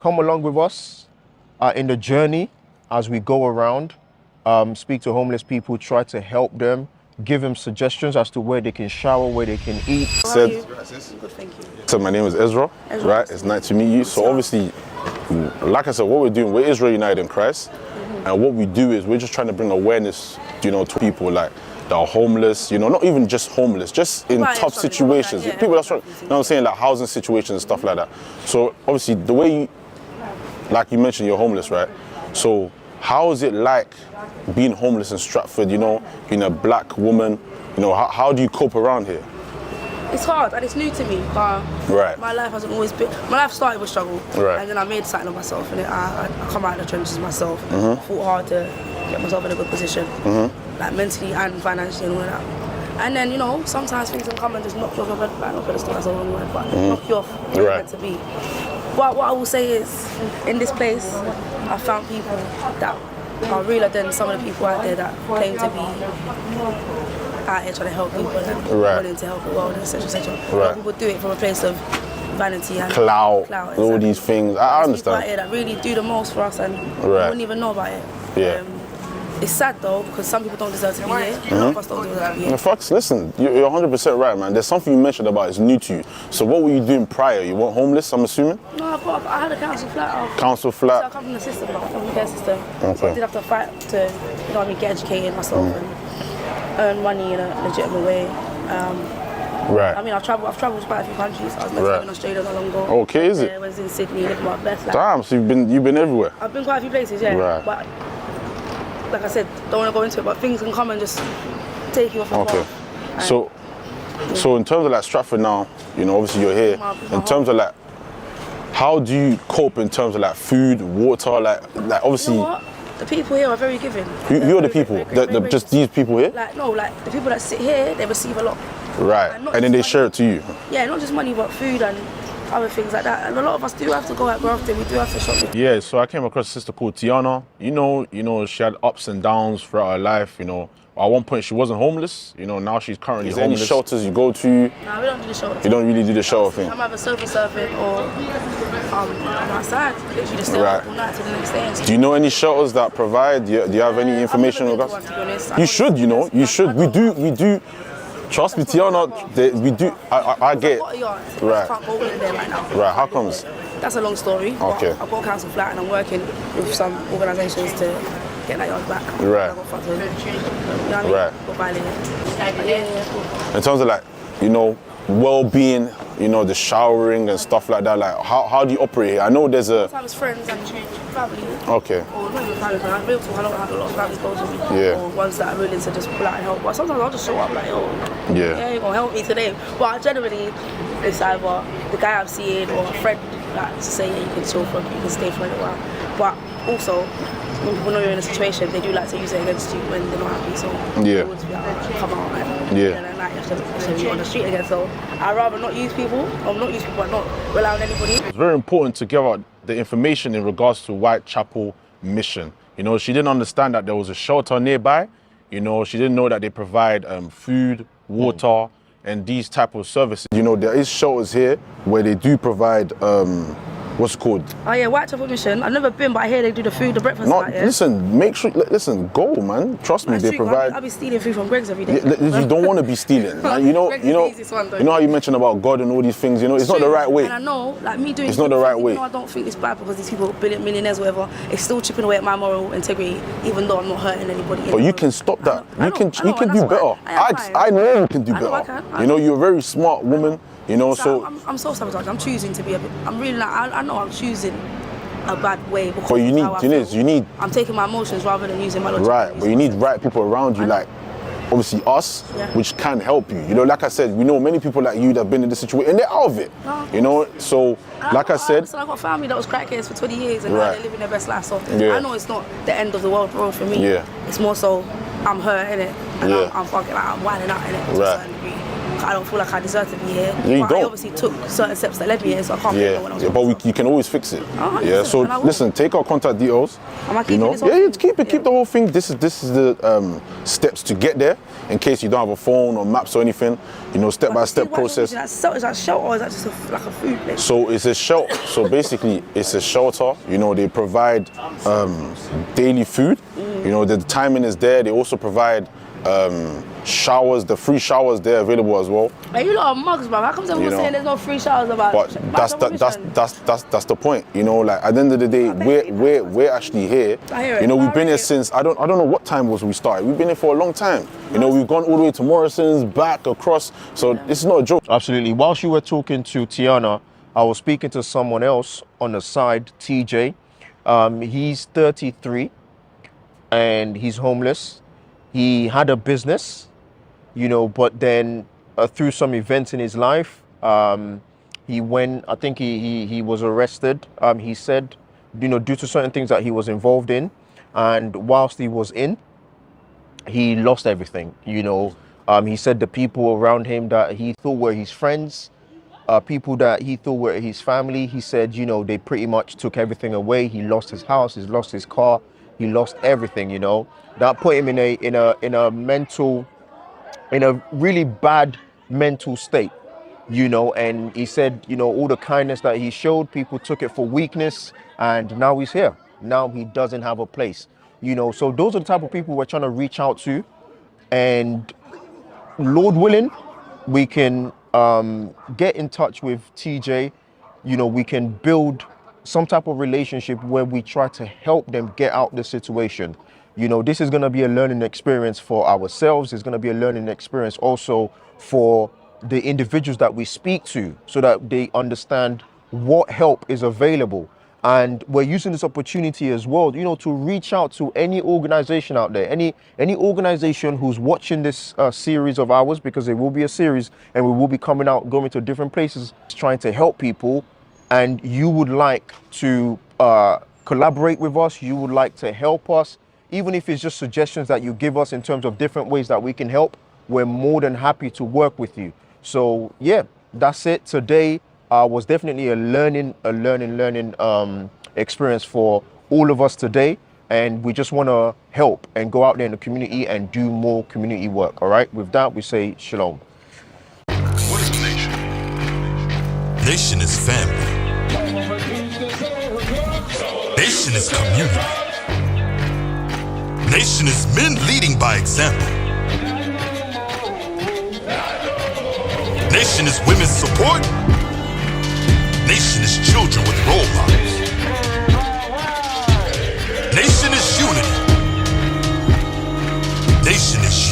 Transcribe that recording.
come along with us in the journey as we go around, speak to homeless people, try to help them, give them suggestions as to where they can shower, where they can eat. Good, thank you. So my name is Ezra, right? It's nice to meet you. So obviously, like I said, what we're doing, we're Israel United in Christ. And what we do is we're just trying to bring awareness, to people like that are homeless, not even just homeless, just in tough situations. People that's what I'm saying, like housing situations and stuff like that. So obviously the way like you mentioned, you're homeless, right? So how is it like being homeless in Stratford, being a black woman, how do you cope around here? It's hard and it's new to me, but my life hasn't always been, my life started with struggle, and then I made something of myself, and I come out of the trenches myself. I fought hard to get myself in a good position, like mentally and financially and all of that. And then, sometimes things can come and just knock you off your bed, like not pedestal, that's a wrong word, but knock you off where you're meant to be. But what I will say is, in this place, I found people that are realer than some of the people out there that claim to be out here trying to help people and willing to help the world, etc., etc. People do it from a place of vanity and clout all these things. I understand. People out here that really do the most for us and we wouldn't even know about it. Yeah. It's sad though, because some people don't deserve to be here. A lot of us don't deserve to be here. Facts, listen, you're 100% right, man. There's something you mentioned about is new to you. So what were you doing prior? You weren't homeless, I'm assuming? No, I had a council flat. Council flat? So I come from the system, from the care system. Okay. So I did have to fight to, get educated myself and earn money in a legitimate way. I mean, I've traveled to quite a few countries. I was meant to live in Australia not long ago. Okay, is it? I was in Sydney, living my best life. Damn, so you've been everywhere? I've been quite a few places, yeah. Right. But like I said, don't want to go into it, but things can come and just take you off the path. So in terms of like Stratford now, obviously you're here. In terms of like, how do you cope in terms of like food, water, like obviously? You know what? The people here are very giving. Who are the people? Just these people here? Like the people that sit here, they receive a lot. Right, and then they share it to you? Yeah, not just money, but food and other things like that. And a lot of us do have to go out grafting, we do have to shop. Yeah, so I came across a sister called Tiana. She had ups and downs throughout her life, At one point she wasn't homeless, now she's currently homeless. Any shelters you go to? No, we don't do the shelter. You don't really do the shelter thing? I'm either sofa surfing or I'm outside, literally just stay up all night till the next day. Do you know any shelters that provide? Do you have any information on that? You should, you should. We do. Trust me, Tiana, we do. I get it. I can't go in there right now. Right, how comes? That's a long story. Okay. I've got a council flat and I'm working with some organisations to get that yard back. Right. I got fucked with. Right. Got violated. In terms of like, well-being, the showering and stuff like that, like how do you operate here? I know there's a... Sometimes friends and family. Okay. Or not even family, I don't have a lot of family close to me. Yeah. Or ones that are willing to just pull out and help. But sometimes I'll just show up like, yeah, you're gonna help me today. But generally, it's either the guy I'm seeing or a friend to say, yeah, you can chill for a bit, you can stay for a little while. But also, when people know you're in a situation, they do like to use it against you when they're not happy. So they always be like, come out and then like, you have to be on the street again. So I'd rather not use people, but not rely on anybody. It's very important to give out the information in regards to Whitechapel Mission. She didn't understand that there was a shelter nearby. She didn't know that they provide food, water, and these type of services. There is shelters here where they do provide what's it called? Oh yeah, Whitechapel Mission. I've never been, but I hear they do the food, the breakfast. Listen, go, man. Trust me, they provide. I'll be stealing food from Greg's every day. You don't want to be stealing, man. You know how you mentioned about God and all these things. It's not the right way. And I know, like me doing. It's not the right way. I don't think it's bad because these people, millionaires, whatever, it's still chipping away at my moral integrity, even though I'm not hurting anybody. But you can stop that. You can do better. I know you can do better. You're a very smart woman. So I'm self-sabotage. I'm choosing to be I'm really like, I know I'm choosing a bad way because you need. I'm taking my emotions rather than using my logic. Right, but you need right people around you, like obviously us, which can help you. Like I said, we know many people like you that have been in this situation and they're out of it. So like I said, I've got family that was crackheads for 20 years and now they're living their best life. So I know it's not the end of the world for me. It's more so I'm hurt in it and I'm fucking like I'm wilding out in it to a certain degree. I don't feel like I deserve to be here. Yeah, you but don't. I obviously took certain steps that led me here, so I can't blame no one else. But you can always fix it. Yeah, so listen, take our contact details. Am I keeping this whole thing? Keep the whole thing. This is the steps to get there, in case you don't have a phone or maps or anything. Step-by-step process. Is that shelter or is that just like a food place? So it's a shelter. So basically, it's a shelter. They provide daily food. The timing is there. They also provide showers, the free showers there available as well. Hey, you lot are mugs, man. How come everyone's saying there's no free showers about? But that's the point. Like at the end of the day, we're actually here. I hear it. We've been here since I don't know what time was we started. We've been here for a long time. We've gone all the way to Morrison's, back across. So this is not a joke. Absolutely. Whilst you were talking to Tiana, I was speaking to someone else on the side, TJ. He's 33 and he's homeless. He had a business, but then through some events in his life, he went, I think he was arrested. He said, due to certain things that he was involved in. And whilst he was in, he lost everything. He said the people around him that he thought were his friends, people that he thought were his family, he said, they pretty much took everything away. He lost his house, he lost his car, he lost everything, That put him in a really bad mental state, and he said, all the kindness that he showed, people took it for weakness, and now he's here. Now he doesn't have a place, so those are the type of people we're trying to reach out to, and Lord willing, we can get in touch with TJ. We can build some type of relationship where we try to help them get out the situation. This is going to be a learning experience for ourselves. It's going to be a learning experience also for the individuals that we speak to, so that they understand what help is available. And we're using this opportunity as well, to reach out to any organization out there, any organization who's watching this series of ours, because it will be a series and we will be going to different places trying to help people. And you would like to collaborate with us, you would like to help us, even if it's just suggestions that you give us in terms of different ways that we can help, we're more than happy to work with you. So yeah, that's it. Today was definitely a learning experience for all of us today. And we just want to help and go out there in the community and do more community work. All right. With that, we say shalom. What is a nation? Nation is family. Nation is community. Nation is men leading by example. Nation is women's support. Nation is children with role models. Nation is unity. Nation is